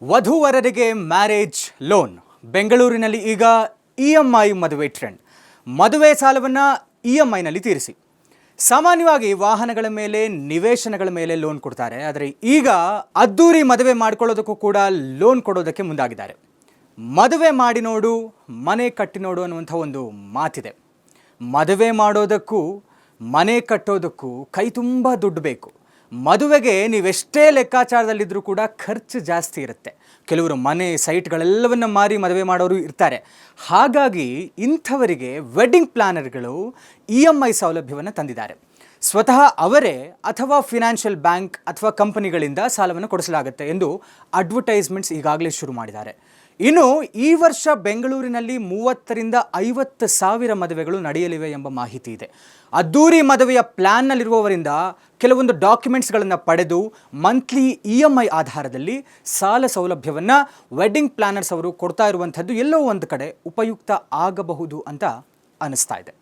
ವಧುವರರಿಗೆ marriage loan ಬೆಂಗಳೂರಿನಲ್ಲಿ ಈಗ EMI ಮದುವೆ ಟ್ರೆಂಡ್. ಮದುವೆ ಸಾಲವನ್ನು ಇಎಂಐನಲ್ಲಿ ತೀರಿಸಿ. ಸಾಮಾನ್ಯವಾಗಿ ವಾಹನಗಳ ಮೇಲೆ, ನಿವೇಶನಗಳ ಮೇಲೆ ಲೋನ್ ಕೊಡ್ತಾರೆ. ಆದರೆ ಈಗ ಅದ್ದೂರಿ ಮದುವೆ ಮಾಡ್ಕೊಳ್ಳೋದಕ್ಕೂ ಕೂಡ ಲೋನ್ ಕೊಡೋದಕ್ಕೆ ಮುಂದಾಗಿದ್ದಾರೆ. ಮದುವೆ ಮಾಡಿ ನೋಡು, ಮನೆ ಕಟ್ಟಿ ನೋಡು ಅನ್ನುವಂಥ ಒಂದು ಮಾತಿದೆ. ಮದುವೆ ಮಾಡೋದಕ್ಕೂ ಮನೆ ಕಟ್ಟೋದಕ್ಕೂ ಕೈ ತುಂಬ ದುಡ್ಡು ಬೇಕು. ಮದುವೆಗೆ ನೀವೆಷ್ಟೇ ಲೆಕ್ಕಾಚಾರದಲ್ಲಿದ್ದರೂ ಕೂಡ ಖರ್ಚು ಜಾಸ್ತಿ ಇರುತ್ತೆ. ಕೆಲವರು ಮನೆ ಸೈಟ್ಗಳೆಲ್ಲವನ್ನ ಮಾರಿ ಮದುವೆ ಮಾಡೋರು ಇರ್ತಾರೆ. ಹಾಗಾಗಿ ಇಂಥವರಿಗೆ ವೆಡ್ಡಿಂಗ್ ಪ್ಲಾನರ್ಗಳು ಇಎಂಐ ಸೌಲಭ್ಯವನ್ನು ತಂದಿದ್ದಾರೆ. ಸ್ವತಃ ಅವರೇ ಅಥವಾ ಫಿನಾನ್ಷಿಯಲ್ ಬ್ಯಾಂಕ್ ಅಥವಾ ಕಂಪನಿಗಳಿಂದ ಸಾಲವನ್ನು ಕೊಡಿಸಲಾಗುತ್ತೆ ಎಂದು ಅಡ್ವರ್ಟೈಸ್ಮೆಂಟ್ಸ್ ಈಗಾಗಲೇ ಶುರು ಮಾಡಿದ್ದಾರೆ. ಇನ್ನು ಈ ವರ್ಷ ಬೆಂಗಳೂರಿನಲ್ಲಿ 30ರಿಂದ 50 ಸಾವಿರ ಮದುವೆಗಳು ನಡೆಯಲಿವೆ ಎಂಬ ಮಾಹಿತಿ ಇದೆ. ಅದ್ದೂರಿ ಮದುವೆಯ ಪ್ಲ್ಯಾನ್ನಲ್ಲಿರುವವರಿಂದ ಕೆಲವೊಂದು ಡಾಕ್ಯುಮೆಂಟ್ಸ್ಗಳನ್ನು ಪಡೆದು ಮಂತ್ಲಿ ಇಎಂಐ ಆಧಾರದಲ್ಲಿ ಸಾಲ ಸೌಲಭ್ಯವನ್ನು ವೆಡ್ಡಿಂಗ್ ಪ್ಲಾನರ್ಸ್ ಅವರು ಕೊಡ್ತಾ ಇರುವಂಥದ್ದು ಎಲ್ಲೋ ಒಂದು ಕಡೆ ಉಪಯುಕ್ತ ಆಗಬಹುದು ಅಂತ ಅನಿಸ್ತಾ ಇದೆ.